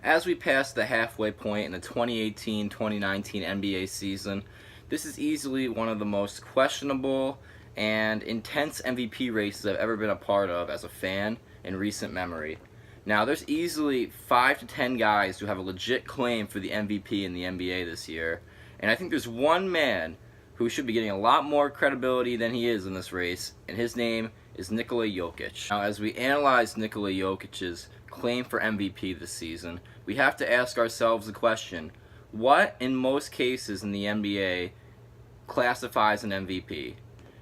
As we pass the halfway point in the 2018-2019 NBA season, this is easily one of the most questionable and intense MVP races I've ever been a part of as a fan in recent memory. Now, there's easily 5 to 10 guys who have a legit claim for the MVP in the NBA this year, and I think there's one man who should be getting a lot more credibility than he is in this race, and his name is Nikola Jokic. Now, as we analyze Nikola Jokic's claim for MVP this season, we have to ask ourselves the question, what in most cases in the NBA classifies an MVP?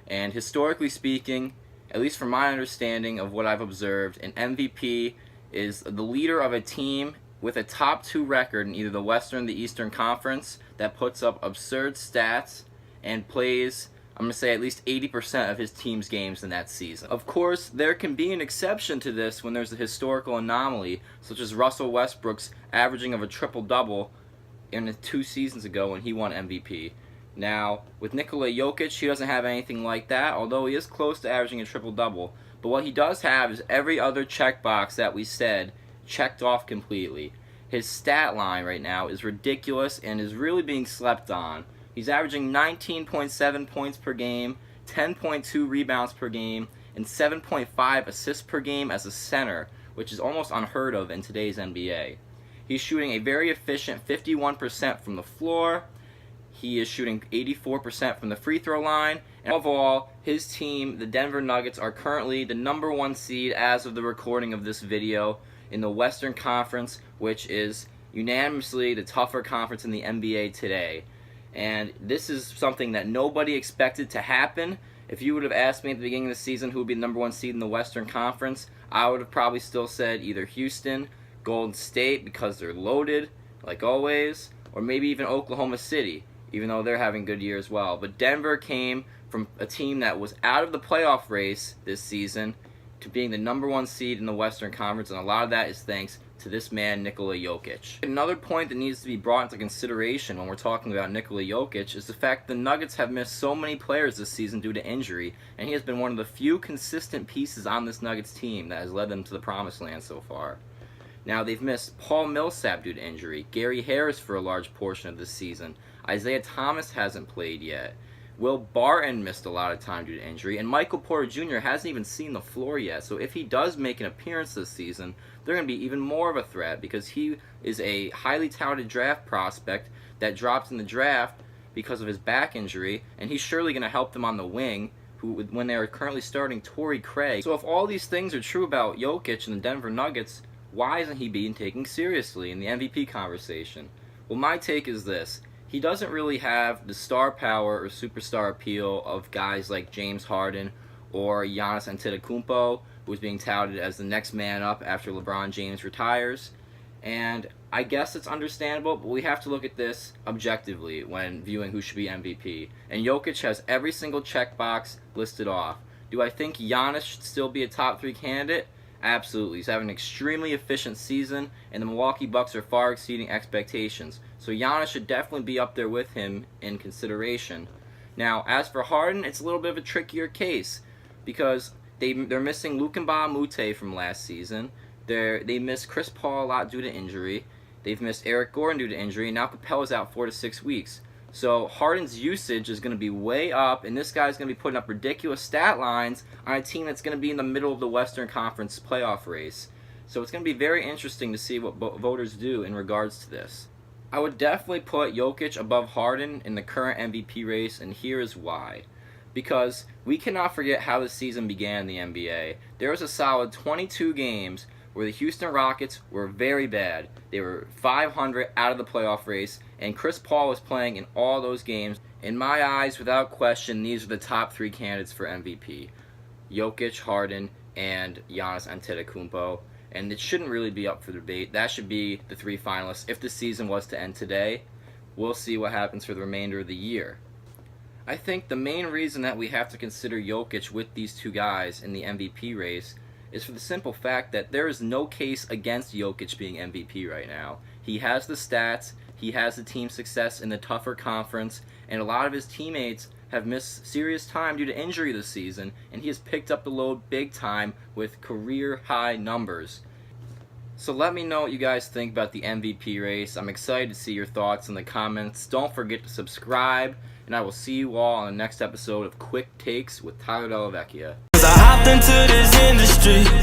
And historically speaking, at least from my understanding of what I've observed, an MVP is the leader of a team with a top 2 record in either the Western or the Eastern Conference that puts up absurd stats and plays, I'm going to say, at least 80% of his team's games in that season. Of course, there can be an exception to this when there's a historical anomaly, such as Russell Westbrook's averaging of a triple-double in 2 seasons ago when he won MVP. Now, with Nikola Jokic, he doesn't have anything like that, although he is close to averaging a triple-double. But what he does have is every other checkbox that we said checked off completely. His stat line right now is ridiculous and is really being slept on. He's averaging 19.7 points per game, 10.2 rebounds per game, and 7.5 assists per game as a center, which is almost unheard of in today's NBA. He's shooting a very efficient 51% from the floor. He is shooting 84% from the free throw line. And overall, his team, the Denver Nuggets, are currently the #1 seed as of the recording of this video in the Western Conference, which is unanimously the tougher conference in the NBA today. And this is something that nobody expected to happen. If you would have asked me at the beginning of the season who would be the #1 seed in the Western Conference, I would have probably still said either Houston, Golden State, because they're loaded, like always, or maybe even Oklahoma City, even though they're having a good year as well. But Denver came from a team that was out of the playoff race this season to being the #1 seed in the Western Conference, and a lot of that is thanks to this man, Nikola Jokic. Another point that needs to be brought into consideration when we're talking about Nikola Jokic is the fact the Nuggets have missed so many players this season due to injury, and he has been one of the few consistent pieces on this Nuggets team that has led them to the promised land so far. Now, they've missed Paul Millsap due to injury, Gary Harris for a large portion of this season, Isaiah Thomas hasn't played yet, Will Barton missed a lot of time due to injury, and Michael Porter Jr. hasn't even seen the floor yet. So if he does make an appearance this season, they're going to be even more of a threat because he is a highly touted draft prospect that dropped in the draft because of his back injury, and he's surely going to help them on the wing when they are currently starting Torrey Craig. So if all these things are true about Jokic and the Denver Nuggets, why isn't he being taken seriously in the MVP conversation? Well, my take is this. He doesn't really have the star power or superstar appeal of guys like James Harden or Giannis Antetokounmpo, who is being touted as the next man up after LeBron James retires. And I guess it's understandable, but we have to look at this objectively when viewing who should be MVP. And Jokic has every single checkbox listed off. Do I think Giannis should still be a top 3 candidate? Absolutely. He's having an extremely efficient season, and the Milwaukee Bucks are far exceeding expectations. So Giannis should definitely be up there with him in consideration. Now, as for Harden, it's a little bit of a trickier case because they're missing Luc Mbah a Moute from last season. They missed Chris Paul a lot due to injury. They've missed Eric Gordon due to injury, and now Capella's out 4 to 6 weeks. So Harden's usage is going to be way up, and this guy's going to be putting up ridiculous stat lines on a team that's going to be in the middle of the Western Conference playoff race. So it's going to be very interesting to see what voters do in regards to this. I would definitely put Jokic above Harden in the current MVP race, and here is why. Because we cannot forget how the season began in the NBA. There was a solid 22 games where the Houston Rockets were very bad. They were 500 out of the playoff race, and Chris Paul was playing in all those games. In my eyes, without question, these are the top 3 candidates for MVP. Jokic, Harden, and Giannis Antetokounmpo. And it shouldn't really be up for debate. That should be the 3 finalists if the season was to end today. We'll see what happens for the remainder of the year. I think the main reason that we have to consider Jokic with these 2 guys in the MVP race is for the simple fact that there is no case against Jokic being MVP right now. He has the stats, he has the team success in the tougher conference, and a lot of his teammates have missed serious time due to injury this season, and he has picked up the load big time with career-high numbers. So let me know what you guys think about the MVP race. I'm excited to see your thoughts in the comments. Don't forget to subscribe, and I will see you all on the next episode of Quick Takes with Tyler Delavecchia. 'Cause I hopped into this industry.